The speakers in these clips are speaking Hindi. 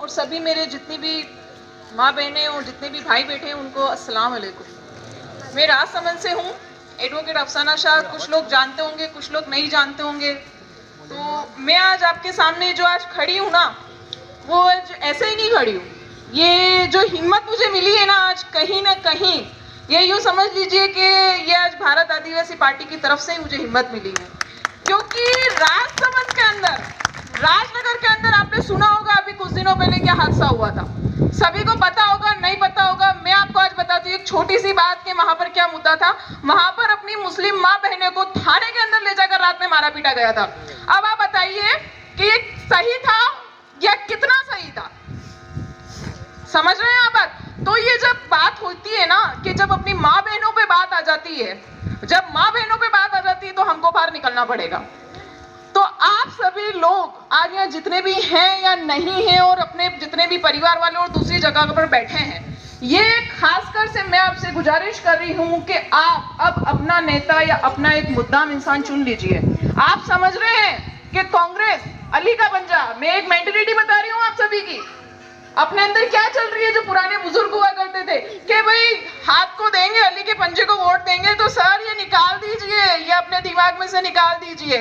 और सभी मेरे जितनी भी माँ बहनें और जितने भी भाई बैठे हैं उनको अस्सलाम वालेकुम। मैं राजसमंद से हूँ, एडवोकेट अफसाना शाह। कुछ लोग जानते होंगे, कुछ लोग नहीं जानते होंगे। तो मैं आज आपके सामने जो आज खड़ी हूँ ना, वो आज ऐसे ही नहीं खड़ी हूँ। ये जो हिम्मत मुझे मिली है ना आज, कहीं ना कहीं ये यूँ समझ लीजिए कि ये आज भारत आदिवासी पार्टी की तरफ से ही मुझे हिम्मत मिली है। क्योंकि राजसमंद के अंदर, राजनगर के अंदर आपने सुना होगा अभी कुछ दिनों पहले क्या हादसा हुआ था। सभी को पता होगा, नहीं पता होगा, मैं आपको आज बताती हूँ एक छोटी सी बात कि वहां पर क्या मुद्दा था। वहां पर अपनी मुस्लिम माँ बहने को थाने के अंदर ले जाकर रात में मारा पीटा गया था। अब आप बताइए कि ये सही था या कितना सही था? समझ रहे हैं आप बात? तो ये जब बात होती है ना कि जब अपनी माँ बहनों पे बात आ जाती है, जब माँ बहनों पे बात आ जाती है तो हमको बाहर निकलना पड़ेगा। तो आप सभी लोग आज यहाँ जितने भी हैं या नहीं हैं और अपने जितने भी परिवार वाले और दूसरी जगह पर बैठे हैं, ये खासकर से मैं आपसे गुजारिश कर रही हूँ कि आप अब अपना नेता या अपना एक मुद्दाम इंसान चुन लीजिए। आप समझ रहे हैं कि कांग्रेस अली का पंजा, मैं एक मेंटेलिटी बता रही हूँ आप सभी की, अपने अंदर क्या चल रही है। जो पुराने बुजुर्ग हुआ करते थे कि भाई हाथ को देंगे, अली के पंजे को वोट देंगे, तो सर ये निकाल दीजिए, ये अपने दिमाग में से निकाल दीजिए।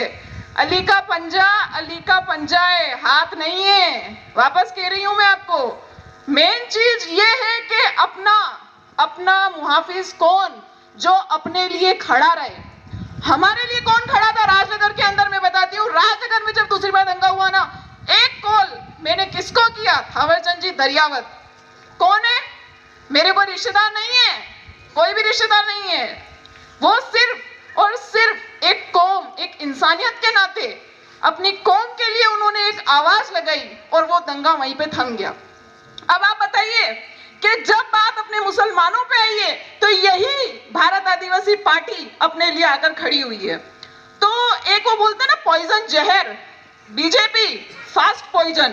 अली का पंजा अली का पंजा है, हाथ नहीं है। वापस कह रही हूं मैं आपको, मेन चीज ये है कि अपना मुहाफिज कौन, जो अपने लिए खड़ा रहे। हमारे लिए कौन खड़ा था राजनगर के अंदर? मैं बताती हूँ, राजनगर में जब दूसरी बार दंगा हुआ ना, एक कॉल मैंने किसको किया? थावरचंद जी दरियावत। कौन है? मेरे कोई रिश्तेदार नहीं है, कोई भी रिश्तेदार नहीं है। वो सिर्फ और सिर्फ एक कौम, एक इंसानियत के नाते अपनी कौम के लिए उन्होंने एक आवाज लगाई और वो दंगा वहीं पे थम गया। अब आप बताइए कि जब बात अपने मुसलमानों पे आई है तो यही भारत आदिवासी पार्टी अपने लिए आकर खड़ी हुई है। तो एक वो बोलते हैं ना पॉइजन जहर, BJP fast poison,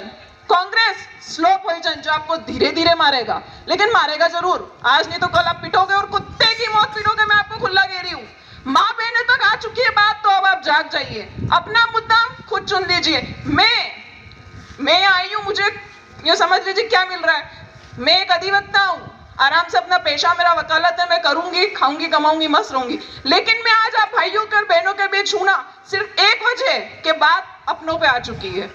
Congress slow poison, जो आपको धीरे धीरे मारेगा, लेकिन मारेगा जरूर। आज नहीं तो कल आप पिटोगे और कुत्ते की मौत पिटोगे। मैं आपको खुला कह रही हूँ। माँ बहने तक आ चुकी है बात, तो अब आप जाग जाइए, अपना मुद्दा खुद चुन लीजिए। मैं आई हूँ, मुझे ये समझ लीजिए क्या मिल रहा है। मैं एक अधिवक्ता हूँ, आराम से अपना पेशा मेरा वकालत है, मैं करूंगी, खाऊंगी, कमाऊंगी, मस्त रहूंगी। लेकिन मैं आज आप भाइयों के और बहनों के बीच हूं ना, सिर्फ एक वजह के बात अपनों पे आ चुकी है।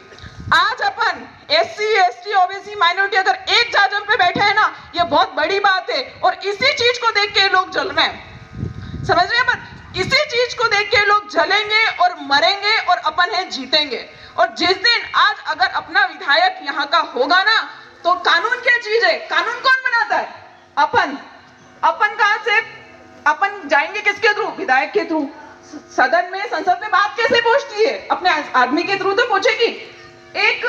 आज अपन SC, ST, OBC माइनॉरिटी अगर एक जाजम पे बैठे हैं ना, ये बहुत बड़ी बात है। और इसी चीज को देख के लोग जल रहे हैं, समझ रहे हैं अपन? इसी चीज को देख के लोग जलेंगे और मरेंगे और अपन है जीतेंगे। और जिस दिन आज अगर अपना विधायक यहाँ का होगा ना, तो कानून क्या चीज है? कानून कौन बनाता है? अपन कहां से? अपन जाएंगे किसके थ्रू? विधायक के थ्रू। सदन में, संसद में बात कैसे पहुंचती है? अपने आदमी के थ्रू तो पहुंचेगी। एक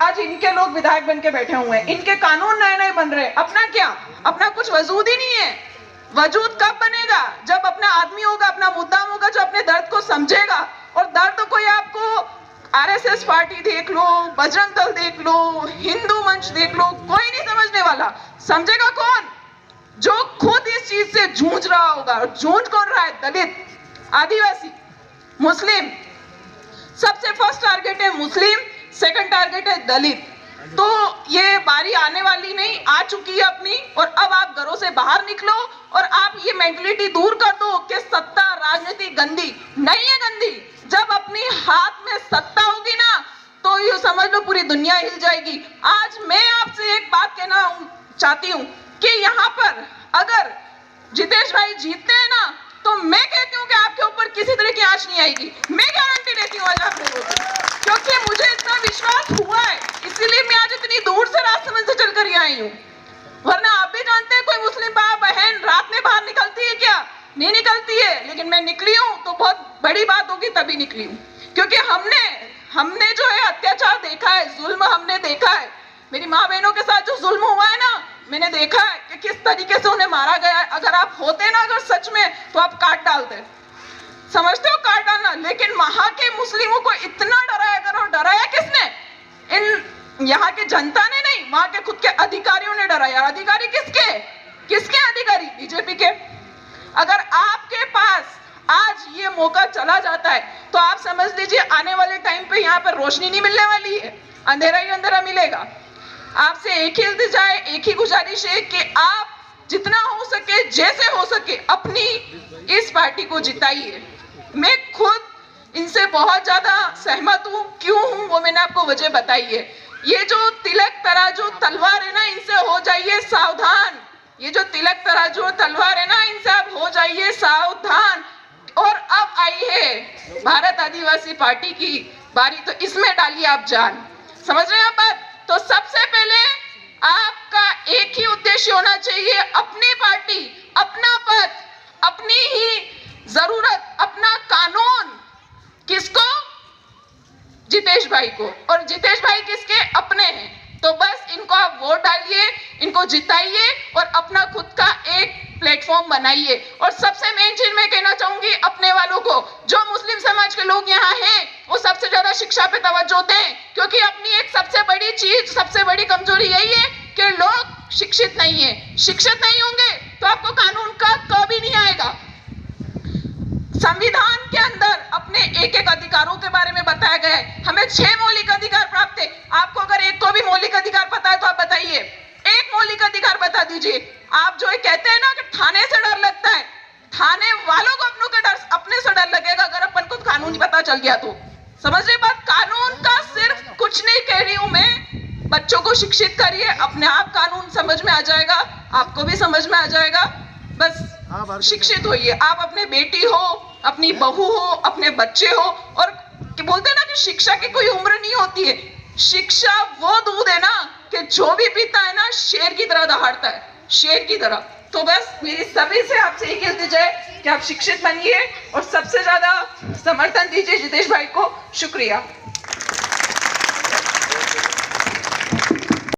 आज इनके लोग विधायक बन के बैठे हुए हैं, इनके कानून नए नए बन रहे हैं। अपना क्या? अपना कुछ वजूद ही नहीं है। वजूद कब बनेगा? जब अपना आदमी होगा, अपना मुद्दा होगा, जो अपने दर्द को समझेगा। और दर्द कोई आपको RSS पार्टी देख लो, बजरंग दल देख लो, हिंदू मंच देख लो, कोई नहीं समझने वाला। समझेगा कौन? जो खुद इस चीज से जूझ रहा होगा। और जूझ कौन रहा है? दलित, आदिवासी, मुस्लिम। सबसे फर्स्ट टारगेट है मुस्लिम, सेकंड टारगेट है दलित। तो ये बारी आने वाली नहीं, आ चुकी है अपनी। और अब आप घरों से बाहर निकलो और आप ये मेंटलिटी दूर कर दो कि सत्ता राजनीति गंदी नहीं है। गंदी जब अपनी हाथ में सत्ता होगी ना, तो ये समझ लो पूरी दुनिया हिल जाएगी। आज मैं आपसे एक बात कहना चाहती हूँ कि यहाँ पर अगर जितेश भाई जीतते हैं ना, तो मैं कहती हूँ कि आपके ऊपर किसी तरह की आंच नहीं आएगी। मैं गारंटी देती हूँ आज आप लोगों को, क्योंकि मुझे इतना विश्वास हुआ है, इसीलिए मैं आज इतनी दूर से राजसमंद से चलकर ही आई हूँ। वरना आप भी जानते हैं, कोई मुस्लिम बहन रात में बाहर निकलती है क्या? नहीं निकलती है। लेकिन मैं निकली हूँ तो बहुत बड़ी बात होगी तभी निकली हूँ, क्योंकि हमने जो है अत्याचार देखा है, जुल्म हमने देखा है। मेरी माँ बहनों के साथ जो जुल्म हुआ है ना, मैंने देखा है कि किस तरीके से उन्हें मारा गया है। अगर आप होते ना अगर सच में, तो आप काट डालते। समझते हो काट डालना? लेकिन वहां के मुस्लिमों को इतना डराया करो। डराया किसने? इन यहाँ के जनता ने नहीं, वहां के खुद के अधिकारियों ने डराया। अधिकारी किसके? किसके अधिकारी? बीजेपी के। अगर आपके पास आज ये मौका चला जाता है, तो आप समझ लीजिए आने वाले टाइम पे यहाँ पर रोशनी नहीं मिलने वाली है, अंधेरा ही अंधेरा मिलेगा। आपसे एक ही इल्तिजा है, एक ही गुजारिश है कि आप जितना हो सके, जैसे हो सके, अपनी इस पार्टी को जिताइए। मैं खुद इनसे बहुत ज्यादा सहमत हूँ। क्यों हूँ वो मैंने आपको वजह बताई है। ये जो तिलक तराजू तलवार है ना, इनसे हो जाइए सावधान। ये जो तिलक तराजू तलवार है ना, इनसे आप हो जाइए सावधान। और अब आई है भारत आदिवासी पार्टी की बारी, तो इसमें डालिए आप जान। समझ रहे हैं आप बात? तो सबसे पहले आपका एक ही उद्देश्य होना चाहिए, अपनी पार्टी, अपना पद, अपनी ही जरूरत, अपना कानून। किसको? जितेश भाई को। और जितेश भाई किसके? अपने हैं। तो बस इनको आप वोट डालिए, इनको जिताइए और अपना खुद का एक प्लेटफॉर्म बनाइए। और सबसे मेन चीज मैं कहना चाहूंगी अपने वालों को, जो मुस्लिम समाज के लोग यहाँ हैं, वो सबसे ज्यादा शिक्षा पे तवज्जो दें, क्योंकि अपनी एक सबसे बड़ी चीज, सबसे बड़ी कमजोरी यही है कि लोग शिक्षित नहीं है। शिक्षित नहीं होंगे तो आपको कानून का कभी नहीं आएगा। संविधान के अंदर अपने एक एक अधिकारों के बारे में बताया गया है। हमें 6 मौलिक अधिकार प्राप्त है। आपको अगर एक को भी मौलिक अधिकार पता है तो आप बताइए, एक मौलिक अधिकार बता दीजिए। आप जो कहते हैं ना कि थाने से डर लगता है, थाने वालों को अपने से डर लगेगा अगर अपन को कानून पता चल गया तो। समझ रहे बात? कानून का सिर्फ कुछ नहीं कह रही हूं मैं, बच्चों को शिक्षित करिए, अपने आप कानून समझ में आ जाएगा, आपको भी समझ में आ जाएगा। बस शिक्षित होइए। आप अपने बेटी हो, अपनी बहू हो, अपने बच्चे हो। और बोलते हैं ना कि शिक्षा की कोई उम्र नहीं होती है। शिक्षा वो दूध है ना कि जो भी पीता है ना, शेर की तरह दहाड़ता है, शेर की तरह। तो बस मेरी सभी से आपसे एक इल्तिजा है कि आप शिक्षित बनिए और सबसे ज्यादा समर्थन दीजिए जितेश भाई को। शुक्रिया।